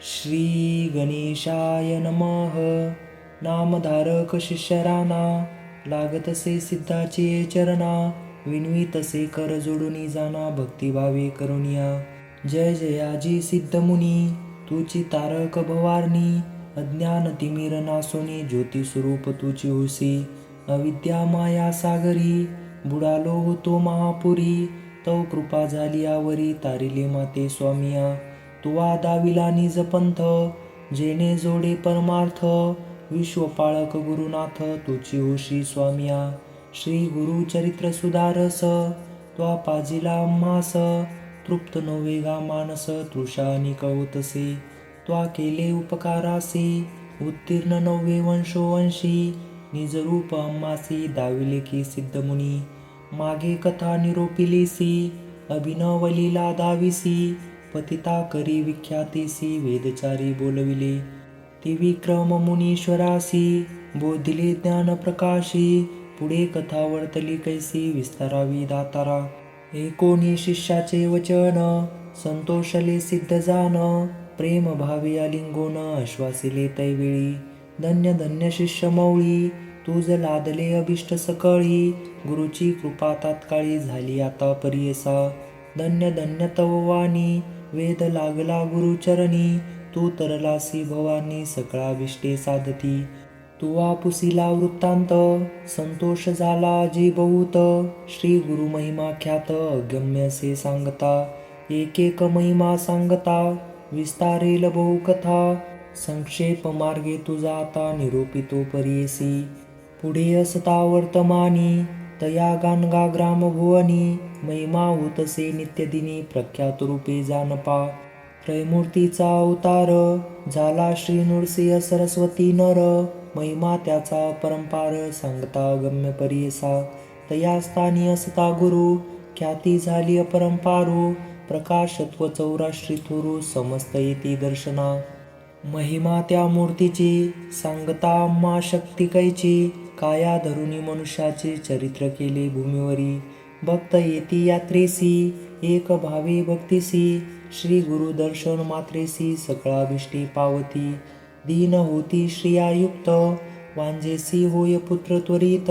श्री गणेशाय नमः. नामधारक शिष्यराना, लागतसे सिद्धाचे चरणा, विनवी तसे कर जोडुनी जाना, भक्तिभावे करुनिया. जय जयाजी सिद्धमुनी, तुची तारक भवारणी, अज्ञान तिमिर नासोनी, ज्योती स्वरूप तुची होसी. अविद्या माया सागरी, बुडालो होतो महापुरी, तव कृपा झाली आवरी, तारिले माते स्वामिया. तुवा दाविला निज पंथ, जेणे जोडे परमार्थ, विश्वपाळक गुरुनाथ, तुची होशी स्वामिया. श्री गुरु चरित्र सुधारस, त्वा पाजिला आम्हास, तृप्त नव्हे मानस, तृषा अनिक होतसे. त्वा केले उपकारासी, उत्तीर्ण नव्हे वंशोवंशी, निज रूप आम्हासी दाविले की सिद्धमुनी. मागे कथा निरोपिलीसी, अभिनव लीला दाविसी, पतिता करी विख्यातीसी, वेदचारी बोलविले. त्रिविक्रम मुनीश्वरासी, बोधिले ज्ञान प्रकाशी, पुढे कथा वर्तली कैसी, विस्तारावी दातारा. एकोणी शिष्याचे वचन, संतोषले सिद्ध जान, प्रेम भावे अलिंगोन, आश्वासिले तैवेळी. धन्य धन्य शिष्य मौळी, तुझ लादले अभिष्ट सकळी, गुरुची कृपा तात्काळी झाली आता परियसा. धन्य धन्य तव वाणी, वेद लागला गुरुचरणी, तू तरलासी भवानी, सकळाभिष्टे साधती. तुवा पुसिला वृत्तांत, संतोष झाला जी बहुत, श्री गुरु महिमा ख्यात, अगम्य से सांगता. एक एक महिमा सांगता, विस्तारेल बहुकथा, संक्षेप मार्गे तुझा आता, निरूपितो परियेसी. पुढे असता वर्तमानी, तया गानगा ग्रामभुवनी, महिमा होतसे नित्यदिनी, प्रख्यात रूपे जानपा. त्रयमूर्तीचा अवतार, झाला श्री नृसिंह सरस्वती नर, महिमा त्याचा परंपार, सांगता गम्य परियसा. तया स्थानी असता गुरु, ख्याती झाली अपरंपारू, प्रकाशत्व चौराष्ट्री थोरू, समस्त येती दर्शना. महिमा त्या मूर्तीची, सांगता आम्हा शक्ती कैची, काया धरुनी मनुष्याचे चरित्र केले भूमीवरी. भक्त येती यात्रेसी, एक भावे भक्तीसी, श्री गुरु दर्शन मात्रेसी, सकळाभिष्टे पावती. दीन होती श्रियायुक्त, वांजेसी होय पुत्र त्वरित,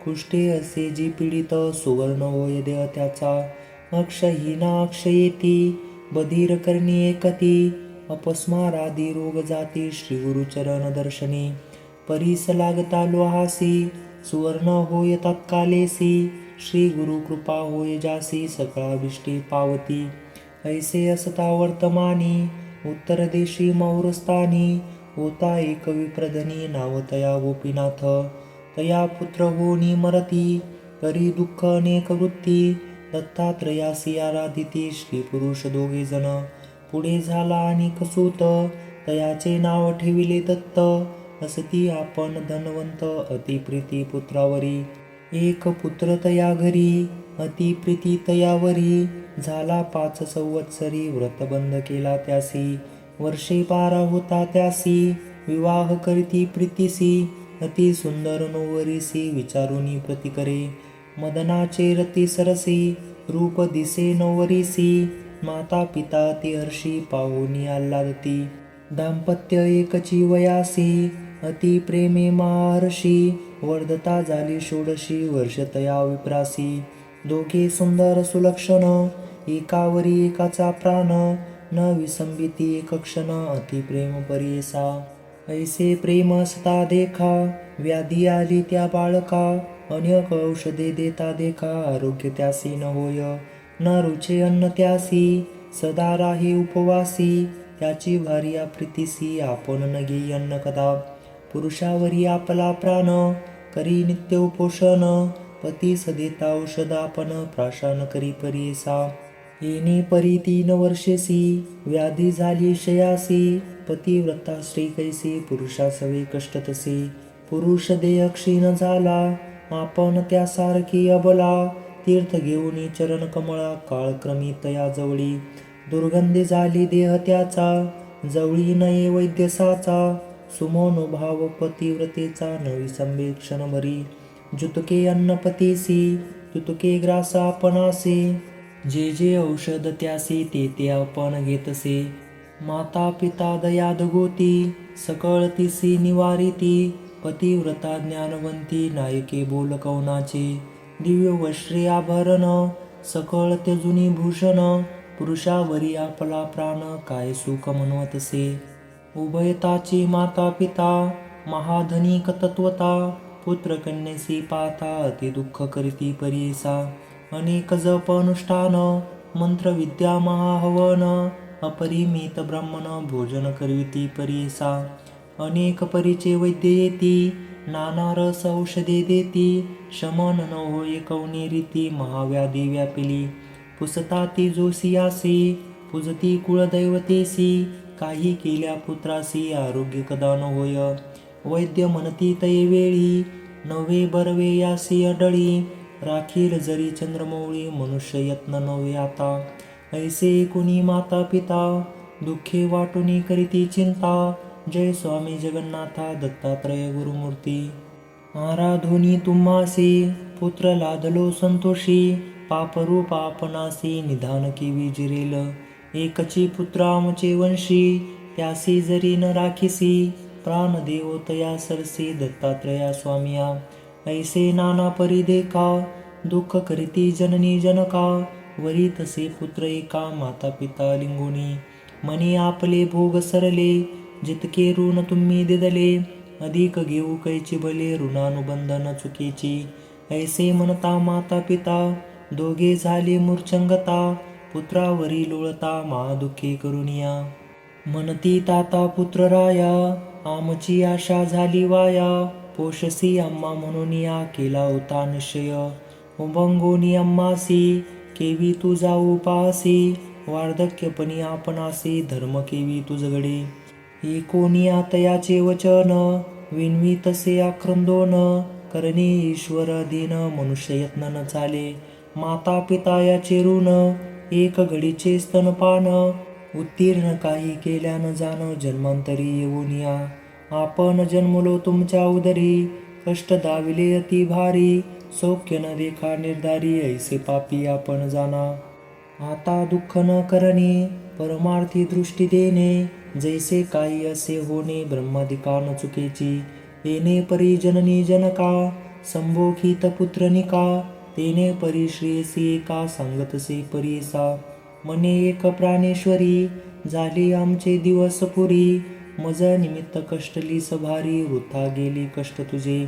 कुष्ठे असे जी पीडित, सुवर्ण होय देह त्याचा. अक्षहीना अक्षयेती, बधीर करणी एकती, अपस्मारादी रोग जाती, श्री गुरुचरण दर्शनी. परीस लागता लोहासी, सुवर्ण होय तत्कालेसी, श्री गुरु कृपा होय जासी, सकळाभिष्टे पावती. ऐसे असता वर्तमानी, उत्तर देशी मौरस्थानी, होता एक विप्रधनी, नाव तया गोपीनाथ. तया पुत्र होनी मरती, करी दुःख अनेक वृत्ती, दत्तात्रयासी आराधिती, श्री पुरुष दोघे जण. पुढे झाला आणि कसूत, तयाचे नाव ठेविले दत्त, असती आपण धनवंत, अतिप्रीती पुत्रावरी. एक पुत्र तया घरी, अतिप्रीती तयावरी, झाला 5 संवत्सरी, व्रतबंध केला त्यासी. वर्षे 12 होता त्यासी, विवाह करीती प्रीतीसी, अति सुंदर नवरीसी, विचारुनी प्रतिकरे. मदनाचे रती सरसी, रूप दिसे नवरीसी, माता पिता ती हर्षी, पाहुनी आल्हादती. दाम्पत्य एकची वयासी, अति प्रेमे महर्षी, वर्धता झाली 16 वर्ष तया विप्रासी. दोघे सुंदर सुलक्षण, एकावरी एकाचा प्राण, न विसंबिती एक क्षण, अति प्रेम परियसा. ऐसे प्रेम असता देखा, व्याधी आली त्या बाळका, अनेक औषधे देता देखा, आरोग्य त्यासी न होय. न रुचे अन्न त्यासी, सदा राही उपवासी, त्याची भार्या प्रीतीसी, आपण न घेई अन्न कदा. पुरुषावरी आपला प्राण, करी नित्य उपोषण, पतीस देता औषध आपण, प्राशन करी परियसा. येणे परी 3 वर्षेसी, व्याधी झाली शयासी, पतिव्रता स्त्री कैसी, पुरुषासवे कष्ट तसे. पुरुष देह क्षीण झाला, आपण त्यासारखी अबला, तीर्थ घेऊनी चरण कमळा, काळक्रमी तया जवळी. दुर्गंधी झाली देह त्याचा, जवळी नये वैद्यसाचा, सुमनोभाव पतिव्रतेचा, नवी संवेक्षण भरी. जुतके अन्नपतीसी, तुतके ग्रास आपणासे, जे जे औषध त्यासी ते ते आपण घेतसे. माता पिता दयाद गोती, सकळ तिसी निवारिती, पतिव्रता ज्ञानवंती, नायके बोल कवनाचे, दिव्य वस्त्रे आभरण, सकळ त्यजुनी भूषण, पुरुषावरी आपला प्राण, काय सुख म्हणवतसे. उभयताची माता पिता, महाधनिक तत्वता, पुत्र कन्यसी पाता, अति दुःख करीती परीसा, अनेक जप अनुष्ठान, मंत्र विद्या महाहवन, अपरिमित ब्राह्मण भोजन करविती परीसा, अनेक परीचे वैद्य येती, नाना रस औषधे देती, शमन न होय कवनी रीती, महाव्याधी व्यापिली, पुसता ती जोसियासी, पूजती कुळदैवतेसी, काही केल्या पुत्रासी, आरोग्य कदा न होय, वैद्य म्हणती तये वेळी, नवे बरवे यासी अडळी, राखील जरी चंद्रमौळी, मनुष्य यत्न नव्हे आता, ऐसे कुणी माता पिता, दुःखे वाटुनी करीती चिंता, जय स्वामी जगन्नाथा दत्तात्रय गुरुमूर्ती. आराधोनी तुम्हासी, पुत्र लादलो संतोषी, पापरूप आपणासी, निधान केवी जिरेल, एकची पुत्र आमचे वंशी, त्यासी जरी न राखीसी, प्राण देव तया सरसी, दत्तात्रया स्वामिया. ऐसे नाना परी देखा, दुःख करीती जननी जनका, वरी तसे पुत्र एका, माता पिता लिंगोनी, मनी आपले भोग सरले, जितके ऋण तुम्ही दिदले, अधिक घेऊ कैची भले, ऋणानुबंधन चुकीची, ऐसे म्हणता माता पिता, दोघे झाले मूर्छंगता, पुत्रावरी लोळता, महादुःखे करुनिया, म्हणती ताता पुत्र राया, आमची आशा झाली वाया, पोषसी आम्हा म्हणून या, केला होता निश्चय, उभंगोनी आम्हासी, केवी तू जाऊ पासी, वार्धक्यपणी आपणासी, धर्म केवी तुझगडे, एकोनिया तयाचे वचन, विनवी तसे आक्रंदोन, करणे ईश्वर अधीन, मनुष्य यत्न न चाले, माता पिता याचे ऋण, एक घडीचे स्तनपान, उत्तीर्ण काही केल्या न जाण, जन्मांतरी येऊन या, आपण जन्मलो तुमच्या उदरी, कष्ट दाविले अति भारी, सौख्य न देखा निर्धारी, ऐसे पापी आपण जाणा, आता दुःख न करणे, परमार्थी दृष्टी देणे, जैसे काही असे होणे, ब्रह्मादिका न चुकीची, येणे परी जननी जनका, संभोखित पुत्र निका, तेने परी श्रेयसी एका, सांगतसे परीसा, मने एक प्राणेश्वरी, झाले आमचे दिवस पुरी, मज निमित्त कष्टली सभारी, वृथा गेली कष्ट तुझे,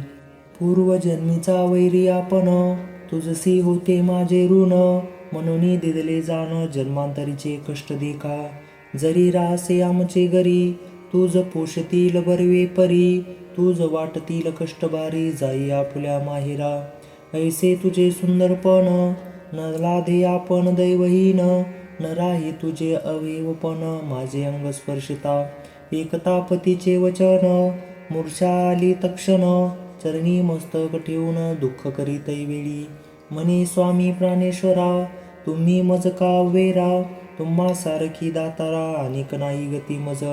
पूर्वजन्मीचा वैरी आपण, तुझसी होते माझे ऋण, म्हणून दिदले जाण, जन्मांतरीचे कष्ट देखा, जरी राहसे आमचे घरी, तुझ पोषतील बरवे परी, तुझ वाटतील कष्ट भारी, जाई आपुल्या माहेरा, ऐसे तुझे सुंदरपण, न लाधे आपण दैवहीन, न राही तुझे अवयवपण, माझे अंग स्पर्शिता, एकता पतीचे वचन, मूर्छा आली तक्षण, चरणी मस्तक ठेवून, दुःख करीतै वेळी, म्हणे स्वामी प्राणेश्वरा, तुम्ही मज का वेरा, तुम्हा सारखी दातारा, अनेक नाही गती मज,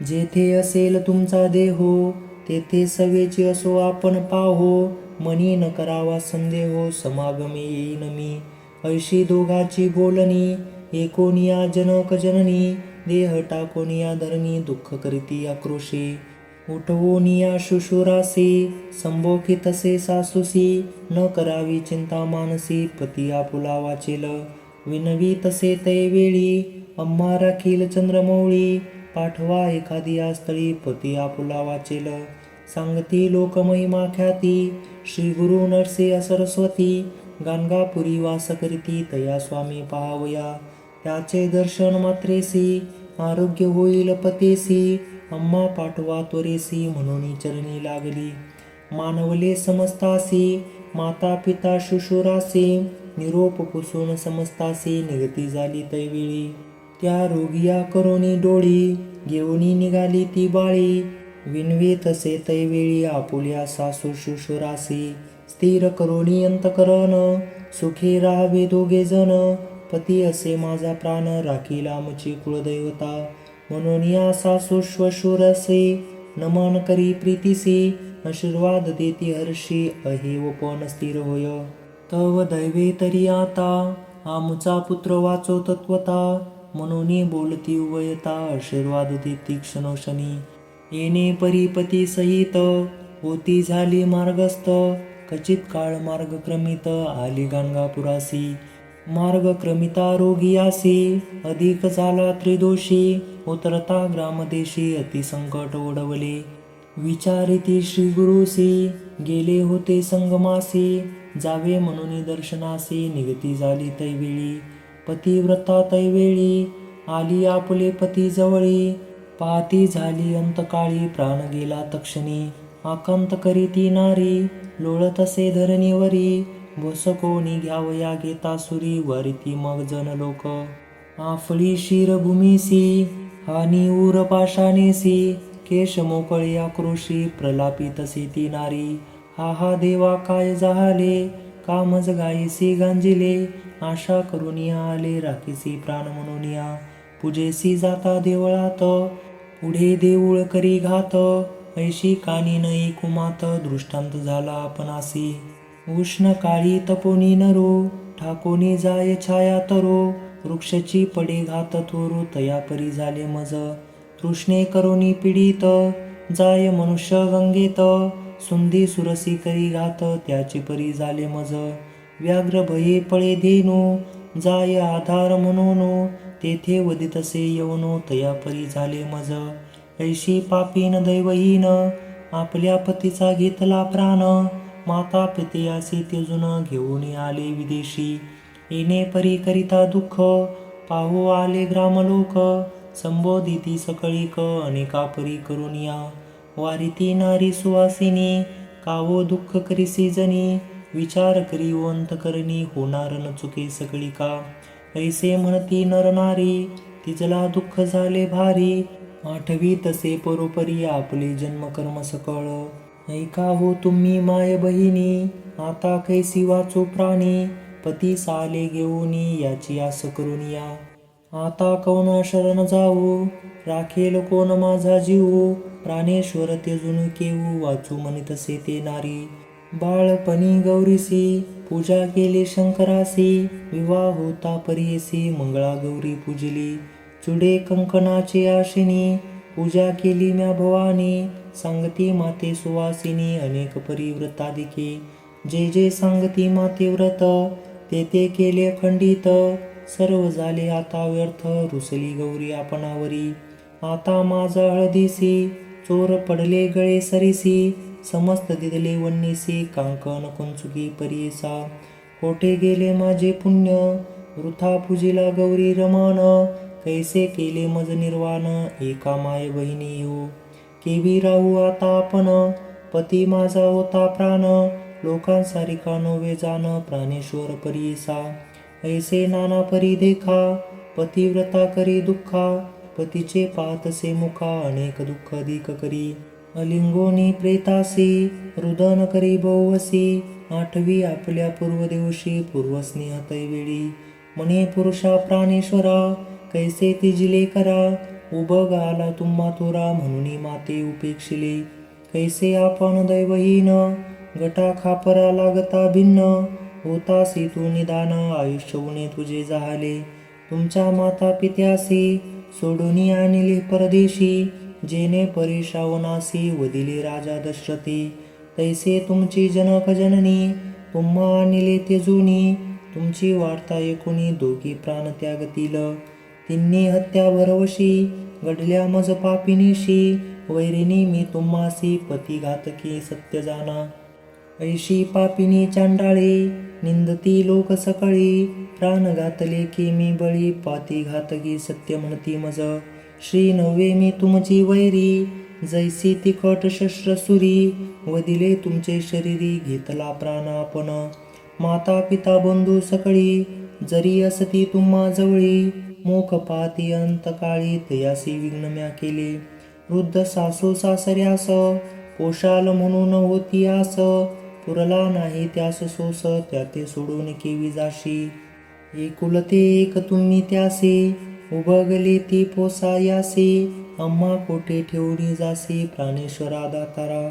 जेथे असेल तुमचा देहो, तेथे सवेची असो आपण पाहो, मनी न करावा संदेहो, समागमे येईन मी, ऐशी दोघाची बोलणी, एकोनिया जनक जननी, देह टाकोनिया धरणी, दुःख करीती आक्रोशी, उठवोनिया शुशुरासी, संभोखितसे सासुसी, न करावी चिंता मानसी, पती आपुला वाचेल, विनवी तसे तै वेळी, अम्हा राखील चंद्रमौळी, पाठवा एखादी स्थळी, पती आपुला वाचेल, सांगती लोक महिमा ख्याती, श्री गुरु नरसे सरस्वती, गाणगापुरी वास करीती, तया स्वामी पाहावया, त्याचे दर्शन मात्रेसी, आरोग्य होईल पतेसी, अम्मा पाठवा त्वरेसी, म्हणून चरणी लागली, मानवले समस्तासी, माता पिता शुशुरासी, निरोप पुसून समस्तासी, निगती झाली तैवेळी, त्या रोगिया करोनी डोळी, घेऊनी निघाली ती बाळी, विनवी तसे तैवेळी, आपुल्या सासू शुशुरासी, स्थिर करोनी अंतकरण, सुखी राहावे दोघे जण, पती असे माझा प्राण, राखील आमची कुळदैवता, म्हणून या सासू श्वशुरसे, नमन करी प्रीतीसी, आशीर्वाद देती हर्षी, अहेव पण स्थिर होय, तव दैवे तरी आता, आमचा पुत्र वाचो तत्वता, म्हणून बोलती उभयता आशीर्वाद देती क्षणोक्षणी. येणे परीपती सहित होती झाली मार्गस्थ, कचित काळ मार्ग क्रमित आली गाणगापुरासी. मार्ग क्रमिता रोगियासी अधिक झाला त्रिदोषी, उतरता ग्रामदेशी अतिसंकट ओढवले. विचारिती श्री गुरुसी गेले होते संगमासी, जावे म्हणून दर्शनासी निगती झाली तैवेळी. पतिव्रता तैवेळी आली आपले पती जवळी, पाहती झाली अंतकाळी प्राण गेला तक्षणी. आकांत करीती नारी लोळत असे धरणीवरी, भोसकोणी घ्यावया घेता सुरी वारिती मग जन लोक. आफळी शिरभूमीसी हानी उर पाशानेसी, केश मोकळे आक्रोशी प्रलापित असे ती नारी. हा हा देवा काय जाहले, कामज गायसी गांजिले, आशा करून आले राखीसी प्राण म्हणून या. पूजेसी जाता देवळात पुढे देऊळ करी घात, ऐशी कानी नई कुमात दृष्टांत झाला आपणासी. उष्ण काळी तपोनी नरो ठाकोनी जाय छाया तरो, वृक्षची पडे घात थोरू तया परी झाले मज. तृष्णे करोनी पीडित जाय मनुष्य गंगेत, सुंदी सुरसी करी घात त्याची परी झाले मज. व्याघ्र भये पळे धेनू जाय आधार म्हणून, तेथे वदितसे येऊन तया परी झाले मज. ऐशी पापीन दैवहीन आपल्या पतीचा घेतला प्राण, माता पितयासी तेजून घेऊन आले विदेशी. येणे परी करिता दुःख पाहू आले ग्रामलोक, संबोधिती सकळीक अनेका परी करून या. वारिती नारी सुवासिनी कावो दुःख करीसी जनी, विचार करी वंत करणी होणार न चुके सकळिका. ऐसे म्हणती नर नारी तिजला दुःख झाले भारी, आठवी तसे परोपरी आपले जन्म कर्म सकळ. ऐका हो तुम्ही माय बहिणी आता कैसी वाचो प्राणी, पती साले घेऊनी याची आस करून या. आता कौना शरण जाऊ राखेल कोण माझा जीव, प्राणेश्वर तेजून केऊ वाचू म्हणतसे ते नारी. बाळपणी गौरीसी पूजा केली शंकरासी, विवाह होता परीसी मंगळा गौरी पूजली. चुडे कंकणाचे आशिनी पूजा केली म्या भवानी, सांगती माते सुवासिनी अनेक परिव्रतादिके. जे जे सांगती माते व्रत ते ते केले खंडित, सर्व झाले आता व्यर्थ रुसली गौरी आपणावरी. आता माझा हळदीसी चोर पडले गळे सरीसी, समस्त दिदले वन्नीसी कांकण कुंचुकी परीसा. कोठे गेले माझे पुण्य वृथा पूजिला गौरी रमान, कैसे केले मज निर्वाण एका माय बहिणी येऊ. केवी राहू आता आपण पती माझा होता प्राण, लोकांसारिका नव्हे जाण प्राणेश्वर परीसा. ऐसे नाना परी देखा पतिव्रता करी दुःखा, पतीचे पाहतसे मुखा अनेक दुःख अधिक करी. अलिंगोनी प्रेतासी रुदन करी बहुवसी, आठवी आपल्या पूर्वदेवशी पूर्वस्नेह तैवेळी. म्हणे पुरुषा प्राणेश्वरा कैसे तिजिले करा, उभग आला तुम्हा थोरा म्हणून माते उपेक्षिले. कैसे आपण दैवहीन गटा खापरा लागता भिन्न, होतासी तू निदान आयुष्य उणे तुझे जाहले. तुमच्या माता पित्यासी सोडून आणले परदेशी, जेने परेशावनासी वदिले राजा दशरथी. तैसे तुमची जनक जननी तुम्हा आणले तेजूनी, तुमची वार्ता ऐकुनी दोघी प्राण त्यागतील. तिन्ही हत्या भरवशी घडल्या मज पापिनीशी, वैरिणी मी तुम्हासी पती घातकी सत्य जाना. ऐशी पापिनी चांडाळी निंदती लोक सकळी, प्राण घातले की मी बळी पाती घातकी सत्य म्हणती मज. श्री नव्हे मी तुमची वैरी जैसी तिखट शस्त्र सुरी, वदिले तुमचे शरीरी घेतला प्राण आपण. माता पिता बंधू सकळी जरी असती तुम्हा जवळी, मुख पाती अंतकाळी तयासी विघ्न म्या केले. वृद्ध सासू सासऱ्यास पोशाल म्हणून होती आस, पुरला नाही त्यास सोस त्याते सोडून केवी जाशी. एकुलते एक तुम्ही त्यासी उभगले ती पोसायासी, आम्हा कोठे ठेवणी जासी प्राणेश्वरा दातारा.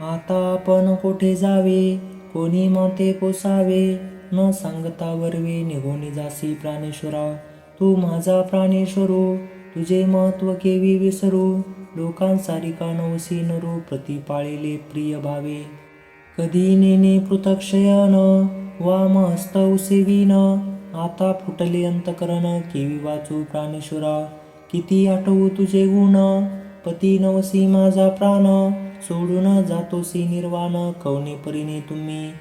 आता आपण कोठे जावे कोणी माते पोसावे, न सांगता वरवे निघून जासी प्राणेश्वरा. तू माझा प्राणेश्वरो, तुझे महत्व केवी विसरू. लोकांसारिका नवसी नरू, प्रति पाळिले प्रिय भावे. कधी नेने पृथक शयन, वाम हस्त उसेवीन. आता फुटले अंतकरण, केवी वाचू प्राणेश्वरा. किती आठवू तुझे गुण, पती नवसी माझा प्राण. सोडून जातोसी निर्वाण, कवने परीने तुम्ही.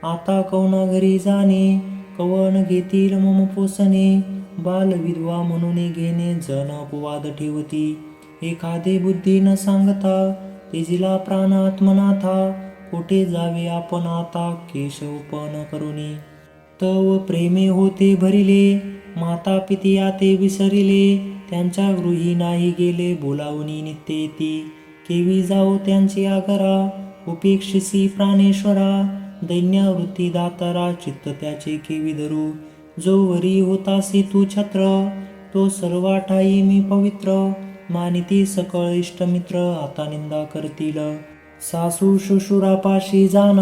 आता कवना घरी जाणे, कवन घेतील मम पोसणे. बाल विधवा म्हणून घेणे, जन अपवाद ठेवती. एखादे बुद्धी न सांगता, तेजिला प्राण आत्मनाथा. कोठे जावे आपण आता, केशवपन करुणी. तव प्रेमे होते भरिले, माता पितिया ते विसरिले. त्यांच्या गृही नाही गेले, बोलावणी नित्य येती. केवी जाओ त्यांची आगरा, उपेक्षिसी प्राणेश्वरा. दैन्यवृत्ती दातारा, चित्त त्याचे केवी धरू. जो वरी होतासी तू छत्र, तो सर्वा ठाई मी पवित्र. मानिती सकळ इष्टमित्र, आता निंदा करतील. सासू শ্বশুरापाशी जाण,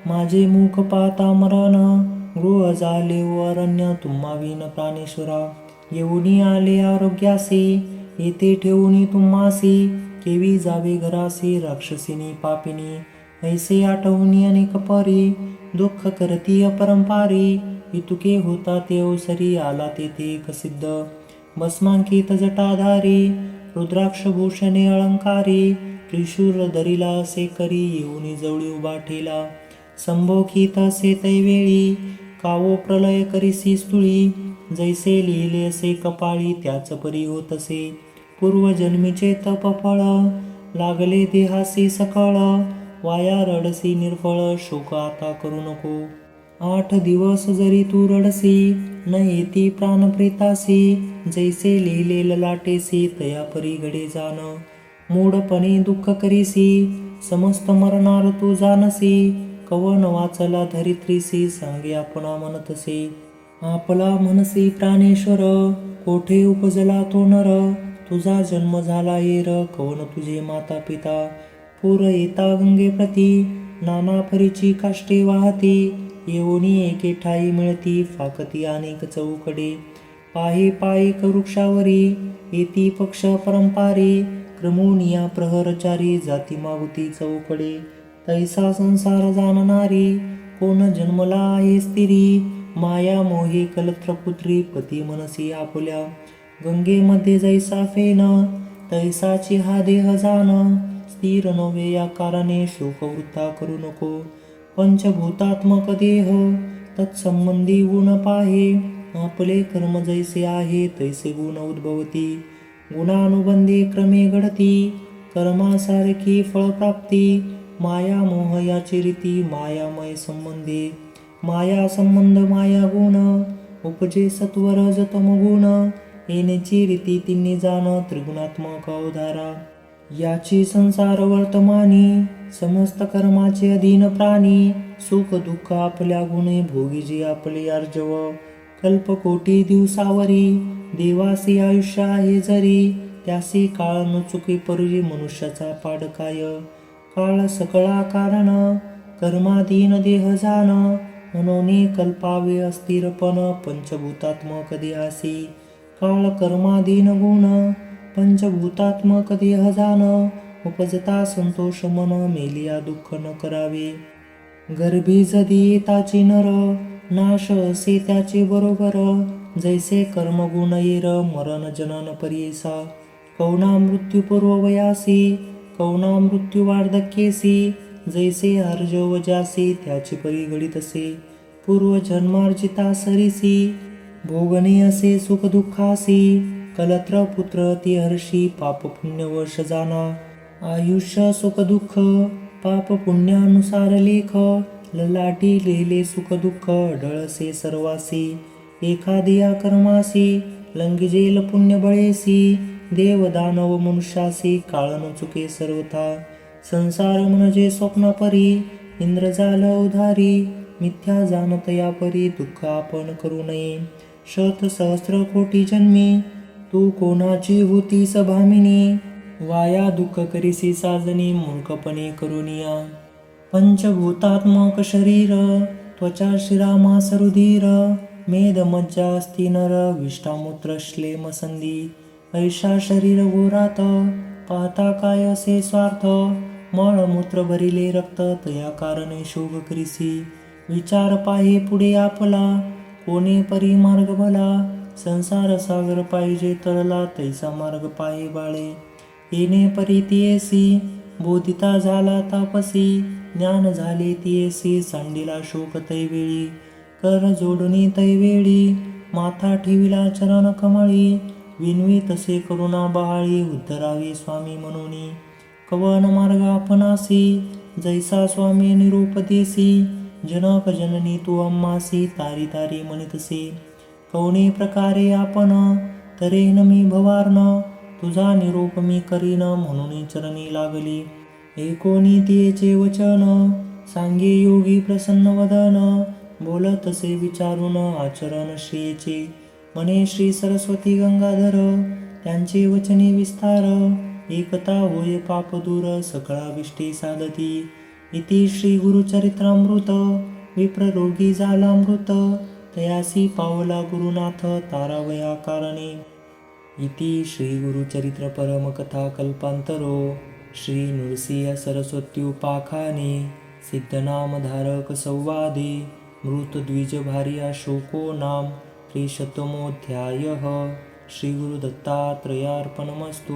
माझे मुख पाहता मरण. गृह झाले अरण्य, तुम्हा विन प्राणेश्वरा. येऊनी आले आरोग्यासी, येथे ठेवूनी तुम्हासी. केवी जावे घरासी, राक्षसिनी पापिनी. ऐसे आठवणी अनेक परी, दुःख करती अपरंपारी. इतुके होता ते अवसरी, आला तेथे एक सिद्ध. भस्मांकित जटाधारी, रुद्राक्ष भूषणे अलंकारी. त्रिशूर धरिला असे करी, येऊनी जवळी उभा ठेला. संभोखित असे तैवेळी, कावो प्रलय करीसी स्तुळी. जैसे लिहिले असे कपाळी, त्याच परी होत असे. पूर्वजन्मीचे तप फळ, लागले देहासी सकळ. वाया रडसी निर्फळ, शोक आता करू नको. 8 दिवस जरी तू रडसी, न येती प्राण प्रेतासी. जैसे लिहिले ललाटेसी, तया परी घडे जाण. मूढपणे दुःख करीसी, समस्त मरणार तू जानसी. कवन वाचला धरित्रीसी, सांगे आपणा म्हणतसे. आपला मनसी प्राणेश्वर, कोठे उपजला तो नर. तुझा जन्म झाला येर, कवन तुझे माता पिता. पूर येता गंगे प्रती, नाना परीची काष्टे वाहती. येऊनी एके ठाई मिळती, फाकती अनेक चौकडे. पाहे पायिक वृक्षावरी, येती पक्ष परंपारी. क्रमोनिया प्रहरचारी, जाती मागुती चौकडे. तैसा संसार जाणणारी, कोण जन्मला आहे स्थिरी. माया मोहे कलत्रपुत्री, पती मनसी आपल्या. गंगेमध्ये जैसा फेन, तैसाची हा देह जाण. स्थिर नव्हे या कारणे, शोकवृत्ता करू नको. पंचभूतात्मक देह, तत्संबंधी गुण पाहे. आपले कर्म जैसे आहे, तैसे गुण उद्भवती. गुणानुबंधी क्रमे घडती, कर्मासारखी फळप्राप्ती. माया मोह याची रीती, मायामय संबंधी. माया संबंध माया गुण, उपजे सत्वर जतम गुण. येण्याची रीती तिन्ही जाण, त्रिगुणात्मक अवधारा. याची संसार वर्तमानी, समस्त कर्माचे अधीन प्राणी. सुख दुःख आपल्या गुणे, भोगी जे आपले अर्जव. कल्पकोटी दिवसावरी, देवासी आयुष्य आहे जरी. त्यासी काळ न चुके परुजी, मनुष्याचा पाडकाय. काळ सकळा कारण, कर्माधीन देह जाण. मनोने कल्पावे अस्थिरपण, पंचभूतात्मक देहासी. काळ कर्माधीन गुण, पंचभूतात्मक देह जाण. उपजता संतोष मन, मेलिया दुःख न करावे. गर्भी जदी येताची नर, नाश असे त्याचे बरोबर. जैसे कर्मगुण येर, मरण जनन परियेसा. कवना मृत्यू पूर्व वयासी, कवना मृत्यू वार्धक्येसी. जैसे अर्जव जासी, त्याची परी घडीत असे. पूर्व जन्मार्जिता सरीसी, भोगणे असे सुख दुःखासी. कलत्र पुत्र ती हर्षी, पाप पुण्य वश जाना. आयुष्य सुख दुःख, पाप पुण्यानुसार लेख. ललाटी लिहिले सुख दुःख, ढळसे सर्वासी. एखादिया कर्मासी, लंगिजेल पुण्य बळेसी. देव दानव मनुष्यासी, काळ न चुके सर्वथा. संसार म्हणजे स्वप्न परी, इंद्रजाल उधारी. मिथ्या जाणत या परी, दुःख आपण करू नये. शत सहस्र कोटी जन्मी, तू कोणाची होतीस भामिनी. वाया दुःख करीसी साजनी, मूर्खपणे करुनिया. पंचभूतात्मक शरीर, त्वचा शिरा मास रुधिर. मेद मज्जास्ति नर विष्टामूत्र श्लेम संधी ऐशा शरीर घोरात पाहता काय असे स्वार्थ मळमूत्र भरिले रक्त तया कारणे शोक करिसी विचार पाहे पुढे आपला कोणे परी मार्ग भला संसार सागर पाहिजे तरला तैसा मार्ग पाहे बाळे येणे परी तियेसी बोधिता झाला तापसी ज्ञान झाले तियेसी सांडिला शोक तैवेळी कर जोडणी तैवेळी माथा ठेविला चरण कमळी विनवी तसे करुणा बहाळी उद्धरावी स्वामी म्हणूनी कवन मार्ग आपणासी जैसा स्वामी निरूप देसी जनक जननी तू अम्मासी तारी तारी म्हणतसे कवणे प्रकारे आपण तरेन मी भवार्न तुझा निरूप मी करीन म्हणून चरणी लागली एकोणी तियेचे वचन सांगे योगी प्रसन्न वदन बोलतसे विचारून आचरण श्रीचे म्हणे श्री सरस्वती गंगाधर त्यांचे वचने विस्तार एकता होय पाप दूर सकळा विष्टी साधती इति श्री गुरुचरित्रामृत विप्ररोगी झाला मृत तयासी पावला गुरुनाथ तारावया कारणे इति श्री गुरुचरित्र परमकथा कल्पांतरो श्री नृसिंह सरस्वत्युपाखाने सिद्धनामधारक संवादे मृतद्विज भार्या शोको नाम त्रिशतमोऽध्यायः श्री गुरुदत्तात्रेयार्पणमस्तु।